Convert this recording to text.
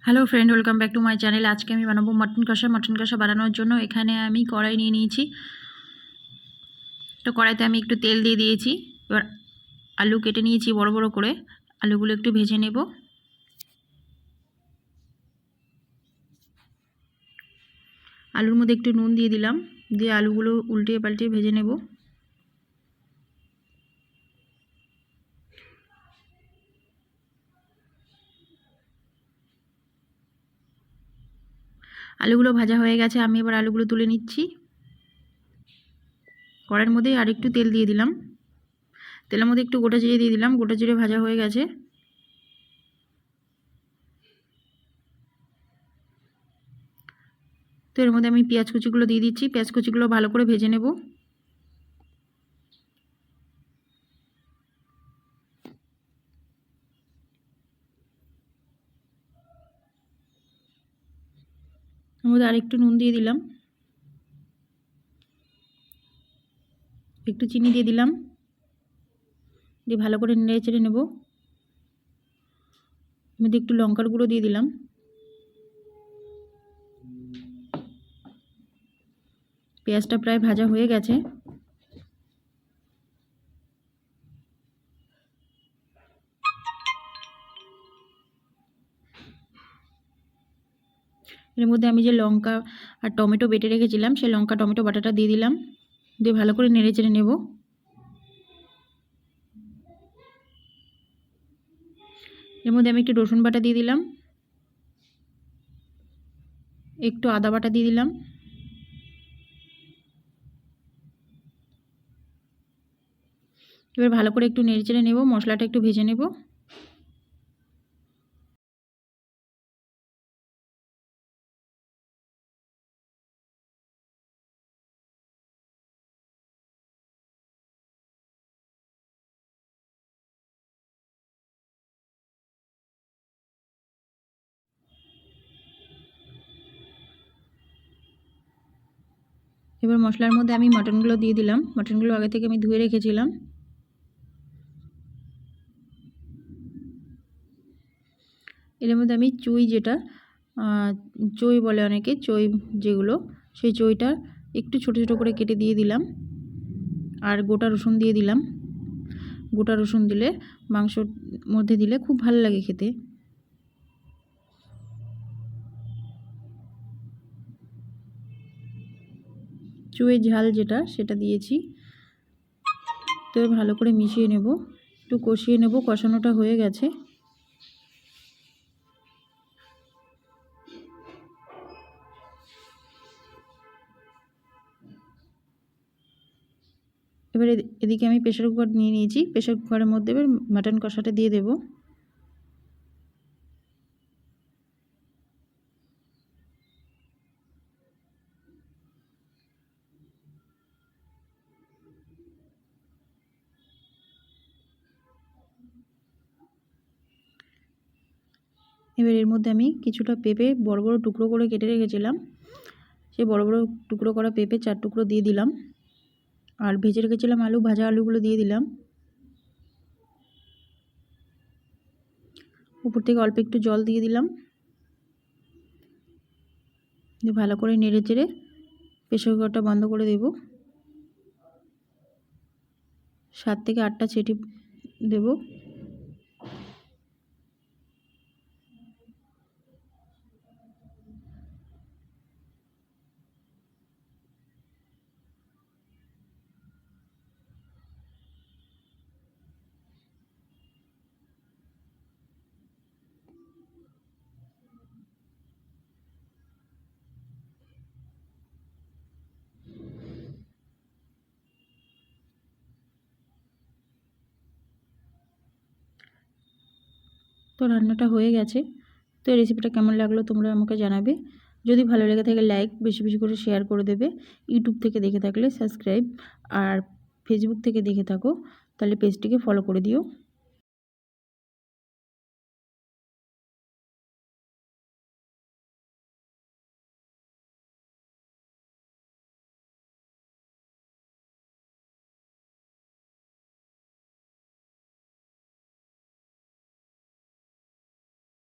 Hello friend, welcome back to my channel. আজকে আমি বানাবো মটন কষা বানানোর জন্য এখানে আমি কড়াই নিয়ে নিয়েছি। তো কড়াইতে আমি একটু তেল দিয়ে দিয়েছি। এবার আলু কেটে নিয়েছি বড় বড় করে। আলুগুলো একটু ভেজে নেব। আলুর মধ্যে একটু নুন দিয়ে দিলাম, দিয়ে আলুগুলো উল্টিয়ে পাল্টিয়ে ভেজে নেব। আলুগুলো ভাজা হয়ে গেছে, আমি এবার আলুগুলো তুলে নিচ্ছি। কড়াইয়ের মধ্যে আর একটু তেল দিয়ে দিলাম। তেলের মধ্যে একটু গোটা জিরে দিয়ে দিলাম। গোটা জিরে ভাজা হয়ে গেছে। তো এর মধ্যে আমি পেঁয়াজ কুচিগুলো দিয়ে দিচ্ছি। পেঁয়াজ কুচিগুলো ভালো করে ভেজে নেব। এর মধ্যে আর একটু নুন দিয়ে দিলাম, একটু চিনি দিয়ে দিলাম, দিয়ে ভালো করে নেড়ে চেড়ে নেব। মধ্যে একটু লঙ্কার গুঁড়ো দিয়ে দিলাম। পেঁয়াজটা প্রায় ভাজা হয়ে গেছে। এর মধ্যে আমি যে লঙ্কা আর টমেটো বেটে রেখেছিলাম সেই লঙ্কা টমেটো বাটাটা দিয়ে দিলাম, দিয়ে ভালো করে নেড়ে চেড়ে নেব। এর মধ্যে আমি একটু রসুন বাটা দিয়ে দিলাম, একটু আদা বাটা দিয়ে দিলাম। এবার ভালো করে একটু নেড়ে চেড়ে নেব, মশলাটা একটু ভেজে নেব। এবার মশলার মধ্যে আমি মটনগুলো দিয়ে দিলাম। মটনগুলো আগে থেকে আমি ধুয়ে রেখেছিলাম। এর মধ্যে আমি চই বলে অনেকে, চই যেগুলো, সেই চইটা একটু ছোট ছোট করে কেটে দিয়ে দিলাম। আর গোটা রসুন দিয়ে দিলাম। গোটা রসুন দিলে মাংসর মধ্যে দিলে খুব ভালো লাগে খেতে। চুইয়ের ঝাল যেটা, সেটা দিয়েছি। তো ভালো করে মিশিয়ে নেব, একটু কষিয়ে নেব। কষানোটা হয়ে গেছে। এবারে এদিকে আমি প্রেসার কুকার নিয়ে নিয়েছি। প্রেসার কুকারের মধ্যে এবার মাটন কষাটা দিয়ে দেব। এবার এর মধ্যে আমি কিছুটা পেঁপে বড় বড় টুকরো করে কেটে রেখেছিলাম, সেই বড় বড় টুকরো করা পেঁপে 4 টুকরো দিয়ে দিলাম। আর ভেজে রেখেছিলাম ভাজা আলুগুলো দিয়ে দিলাম। উপর থেকে অল্প একটু জল দিয়ে দিলাম, দিয়ে ভালো করে নেড়ে চেড়ে প্রেসার কুকারটা বন্ধ করে দেব। 7 থেকে 8টা সিটি দেব। তো রান্নাটা হয়ে গেছে। তো এই রেসিপিটা কেমন লাগলো তোমরা আমাকে জানাবে। যদি ভালো লেগে থাকে লাইক, বেশি বেশি করে শেয়ার করে দেবে। ইউটিউব থেকে দেখে থাকলে সাবস্ক্রাইব, আর ফেসবুক থেকে দেখে থাকো তাহলে পেজটিকে ফলো করে দিও।